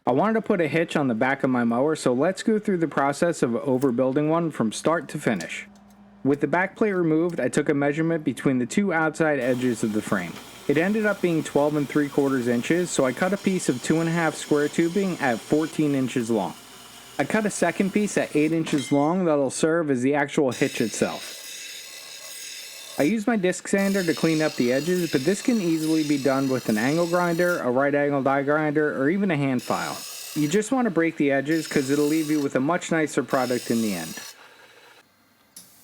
I wanted to put a hitch on the back of my mower, so let's go through the process of overbuilding one from start to finish. With the back plate removed, I took a measurement between the two outside edges of the frame. It ended up being 12 3/4 inches, so I cut a piece of 2.5 square tubing at 14 inches long. I cut a second piece at 8 inches long that'll serve as the actual hitch itself. I used my disc sander to clean up the edges, but this can easily be done with an angle grinder, a right angle die grinder, or even a hand file. You just want to break the edges because it'll leave you with a much nicer product in the end.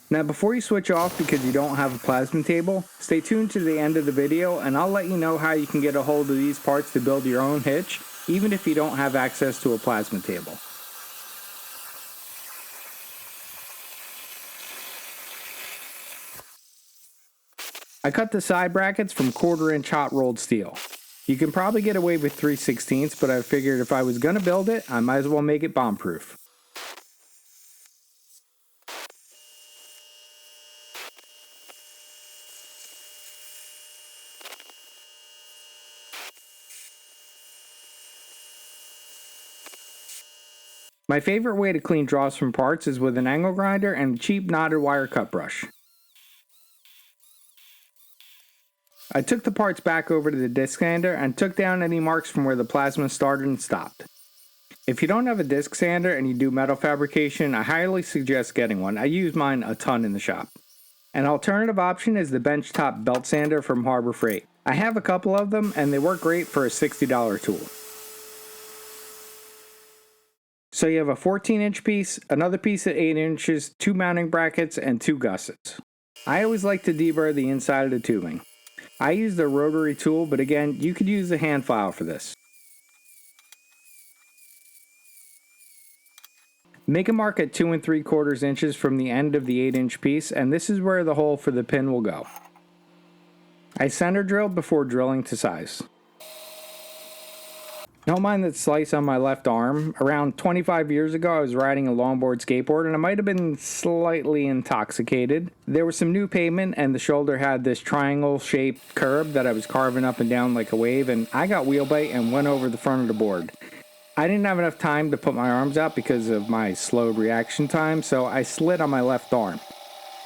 Now before you switch off because you don't have a plasma table, stay tuned to the end of the video and I'll let you know how you can get a hold of these parts to build your own hitch, even if you don't have access to a plasma table. I cut the side brackets from 1/4 inch hot rolled steel. You can probably get away with 3/16, but I figured if I was going to build it, I might as well make it bomb proof. My favorite way to clean draws from parts is with an angle grinder and a cheap knotted wire cut brush. I took the parts back over to the disc sander and took down any marks from where the plasma started and stopped. If you don't have a disc sander and you do metal fabrication, I highly suggest getting one. I use mine a ton in the shop. An alternative option is the benchtop belt sander from Harbor Freight. I have a couple of them and they work great for a $60 tool. So you have a 14-inch piece, another piece at 8 inches, 2 mounting brackets, and 2 gussets. I always like to deburr the inside of the tubing. I use the rotary tool, but again, you could use the hand file for this. Make a mark at 2 3/4 inches from the end of the 8-inch piece, and this is where the hole for the pin will go. I center drilled before drilling to size. Don't mind that slice on my left arm. Around 25 years ago, I was riding a longboard skateboard and I might have been slightly intoxicated. There was some new pavement and the shoulder had this triangle-shaped curb that I was carving up and down like a wave, and I got wheel bite and went over the front of the board. I didn't have enough time to put my arms out because of my slowed reaction time, so I slid on my left arm.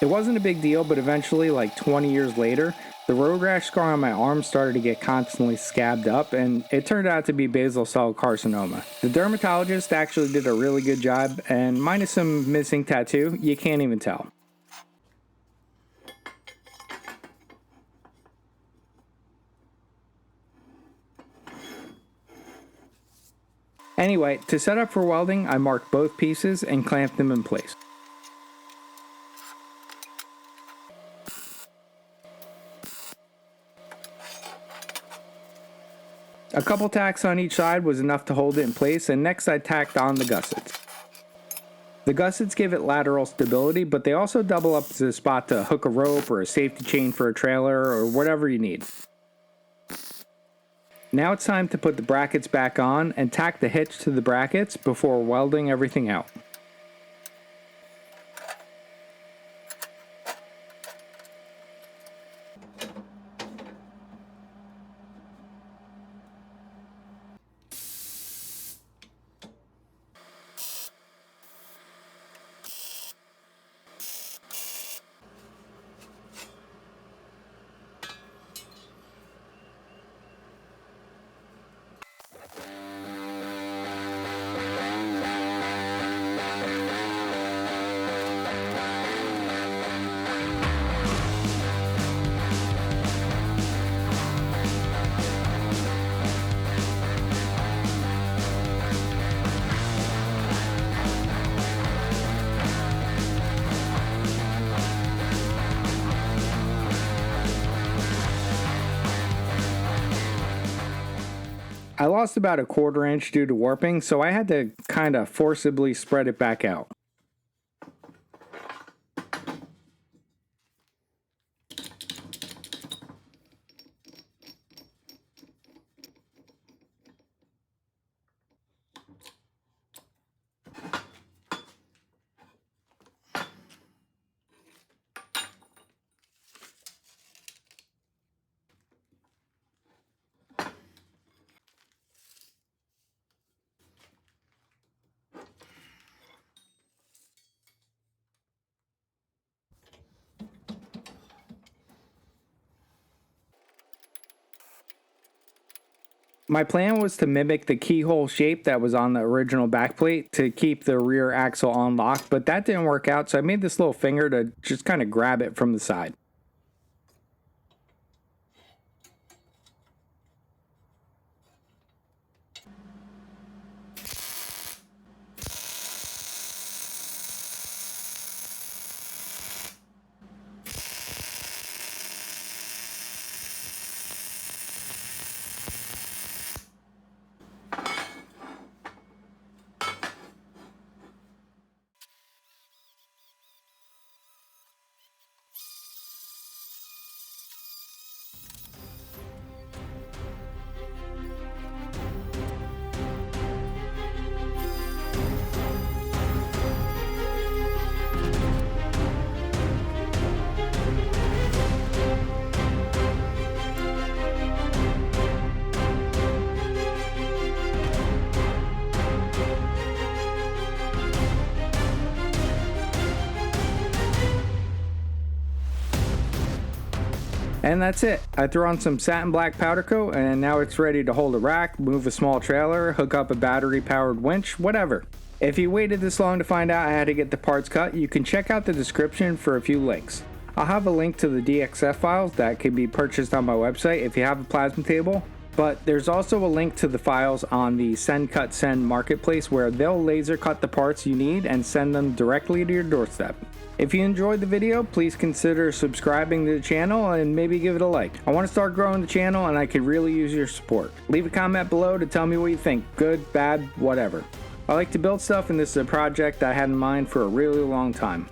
It wasn't a big deal, but eventually, like 20 years later, the road rash scar on my arm started to get constantly scabbed up, and it turned out to be basal cell carcinoma. The dermatologist actually did a really good job, and minus some missing tattoo, you can't even tell. Anyway, to set up for welding, I marked both pieces and clamped them in place. A couple tacks on each side was enough to hold it in place, and next I tacked on the gussets. The gussets give it lateral stability, but they also double up as a spot to hook a rope or a safety chain for a trailer or whatever you need. Now it's time to put the brackets back on and tack the hitch to the brackets before welding everything out. I lost about a 1/4 inch due to warping, so I had to kind of forcibly spread it back out. My plan was to mimic the keyhole shape that was on the original backplate to keep the rear axle on lock, but that didn't work out, so I made this little finger to just kind of grab it from the side. And that's it. I threw on some satin black powder coat and now it's ready to hold a rack, move a small trailer, hook up a battery powered winch, whatever. If you waited this long to find out how to get the parts cut, you can check out the description for a few links. I'll have a link to the DXF files that can be purchased on my website if you have a plasma table, but there's also a link to the files on the Send Cut Send marketplace where they'll laser cut the parts you need and send them directly to your doorstep. If you enjoyed the video, please consider subscribing to the channel and maybe give it a like. I want to start growing the channel and I could really use your support. Leave a comment below to tell me what you think, good, bad, whatever. I like to build stuff and this is a project I had in mind for a really long time.